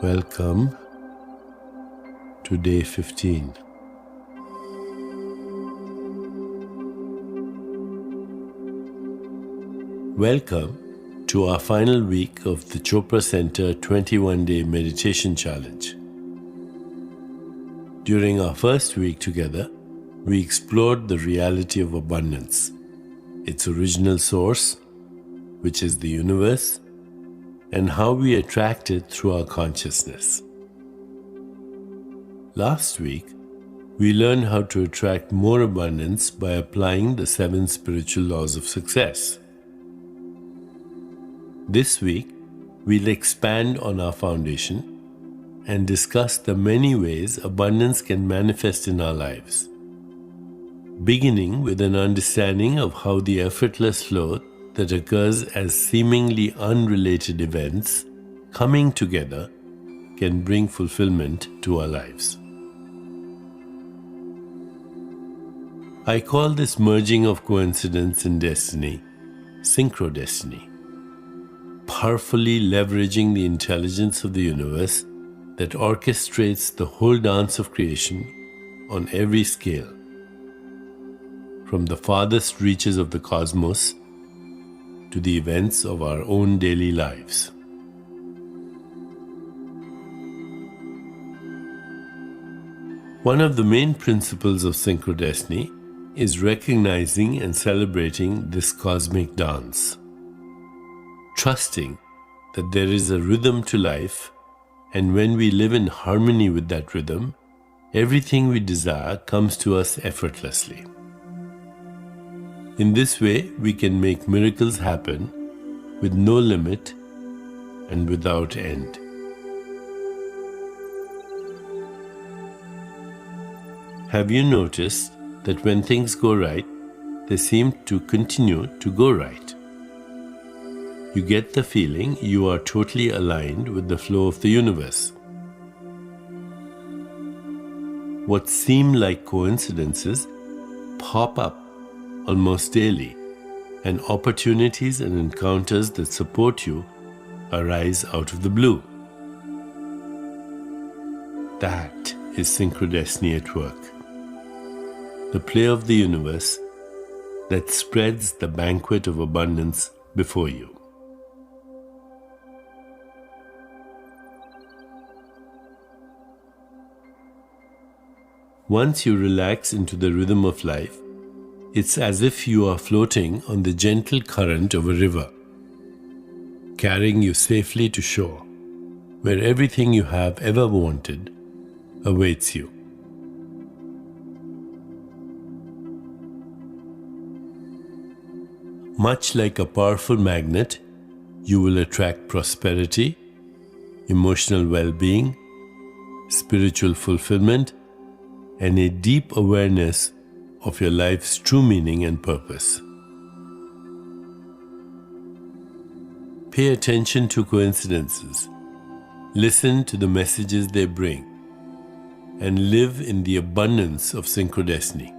Welcome to day 15. Welcome to our final week of the Chopra Center 21-day meditation challenge. During our first week together, we explored the reality of abundance, its original source, which is the universe, and how we attract it through our consciousness. Last week, we learned how to attract more abundance by applying the 7 spiritual laws of success. This week, we'll expand on our foundation and discuss the many ways abundance can manifest in our lives, beginning with an understanding of how the effortless flow that occurs as seemingly unrelated events coming together can bring fulfillment to our lives. I call this merging of coincidence and destiny synchrodestiny, powerfully leveraging the intelligence of the universe that orchestrates the whole dance of creation on every scale, from the farthest reaches of the cosmos to the events of our own daily lives. One of the main principles of synchrodestiny is recognizing and celebrating this cosmic dance, trusting that there is a rhythm to life, and when we live in harmony with that rhythm, everything we desire comes to us effortlessly. In this way, we can make miracles happen with no limit and without end. Have you noticed that when things go right, they seem to continue to go right? You get the feeling you are totally aligned with the flow of the universe. What seem like coincidences pop up almost daily, and opportunities and encounters that support you arise out of the blue. That is synchrodestiny at work, the play of the universe that spreads the banquet of abundance before you. Once you relax into the rhythm of life, it's as if you are floating on the gentle current of a river, carrying you safely to shore, where everything you have ever wanted awaits you. Much like a powerful magnet, you will attract prosperity, emotional well-being, spiritual fulfillment, and a deep awareness of your life's true meaning and purpose. Pay attention to coincidences, listen to the messages they bring, and live in the abundance of synchrodestiny.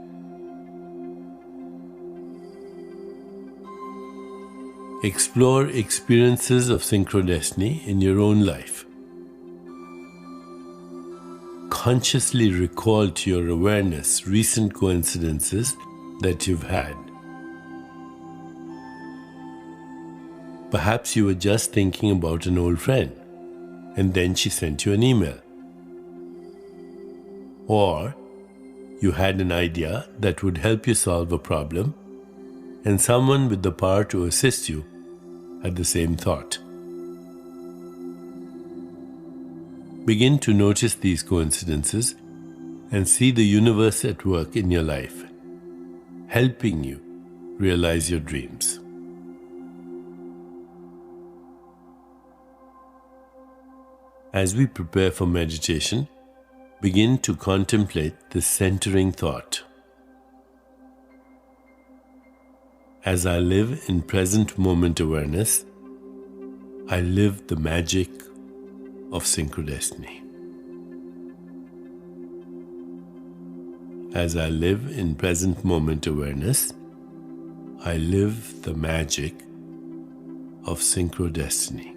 Explore experiences of synchrodestiny in your own life. Consciously recall to your awareness recent coincidences that you've had. Perhaps you were just thinking about an old friend, and then she sent you an email. Or you had an idea that would help you solve a problem, and someone with the power to assist you had the same thought. Begin to notice these coincidences and see the universe at work in your life, helping you realize your dreams. As we prepare for meditation, begin to contemplate the centering thought. As I live in present moment awareness, I live the magic of synchrodestiny. As I live in present moment awareness, I live the magic of synchrodestiny.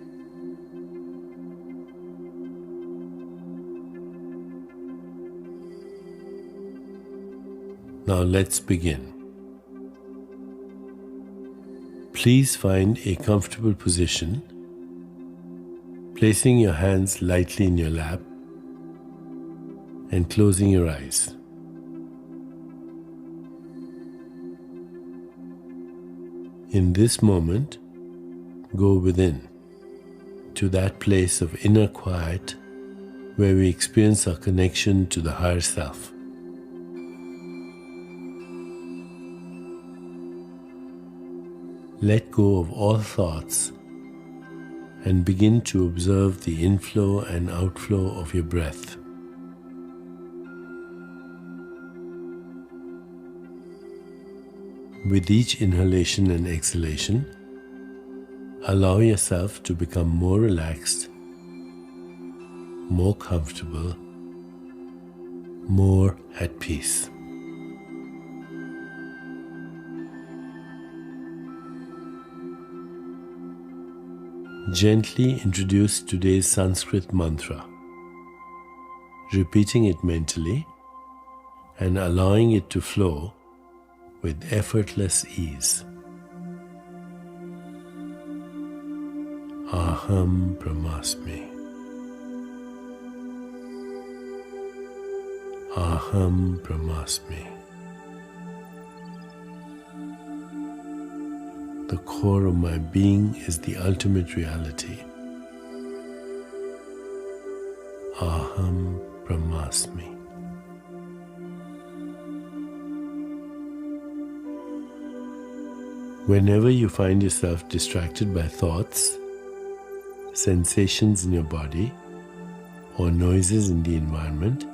Now let's begin. Please find a comfortable position, placing your hands lightly in your lap and closing your eyes. In this moment, go within to that place of inner quiet where we experience our connection to the higher self. Let go of all thoughts and begin to observe the inflow and outflow of your breath. With each inhalation and exhalation, allow yourself to become more relaxed, more comfortable, more at peace. Gently introduce today's Sanskrit mantra, repeating it mentally and allowing it to flow with effortless ease. Aham Brahmasmi. Aham Brahmasmi. The core of my being is the ultimate reality. Aham Brahmasmi. Whenever you find yourself distracted by thoughts, sensations in your body, or noises in the environment,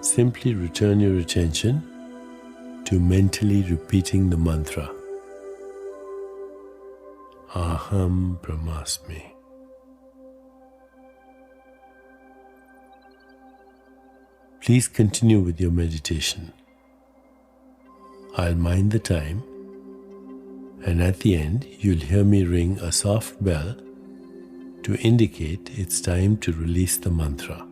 simply return your attention to mentally repeating the mantra. Aham Brahmasmi. Please continue with your meditation. I'll mind the time, and at the end you'll hear me ring a soft bell to indicate it's time to release the mantra.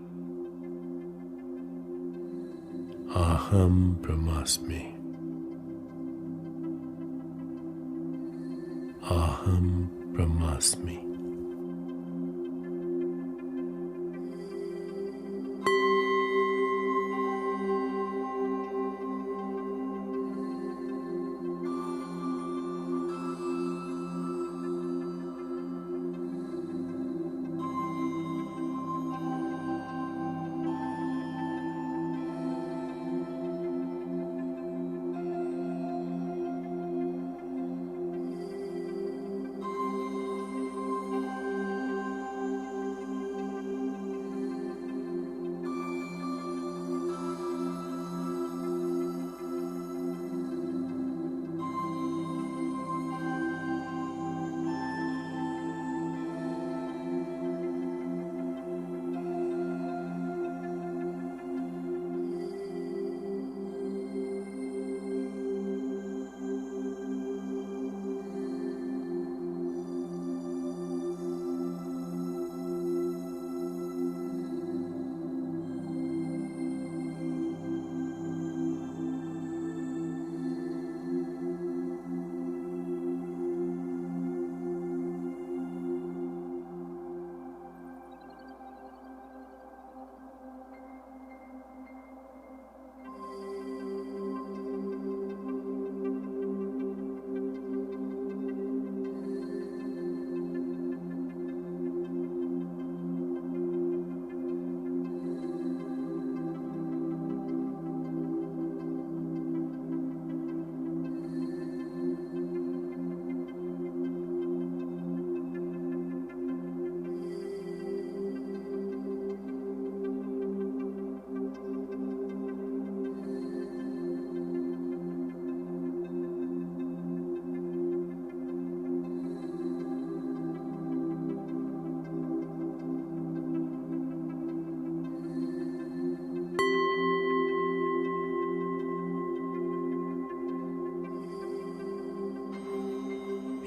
Aham Brahmasmi. Aham Brahmasmi.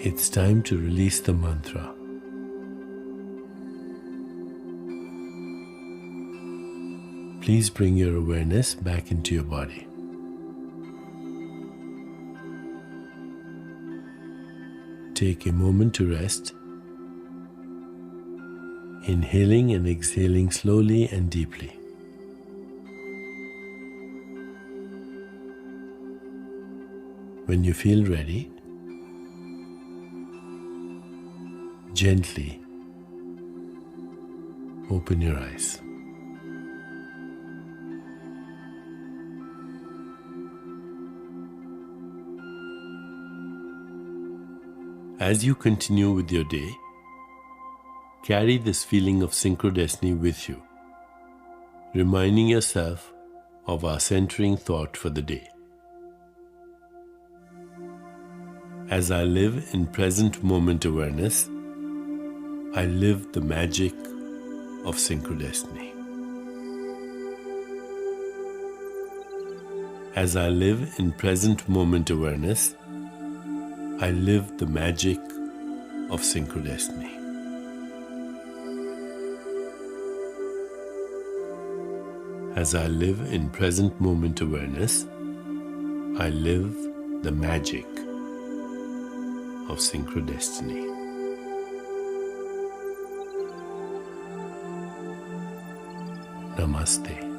It's time to release the mantra. Please bring your awareness back into your body. take a moment to rest, inhaling and exhaling slowly and deeply. When you feel ready, gently open your eyes. As you continue with your day, carry this feeling of synchrodestiny with you, reminding yourself of our centering thought for the day. As I live in present moment awareness, I live the magic of synchrodestiny. As I live in present moment awareness, I live the magic of synchrodestiny. As I live in present moment awareness, I live the magic of synchrodestiny. Namaste.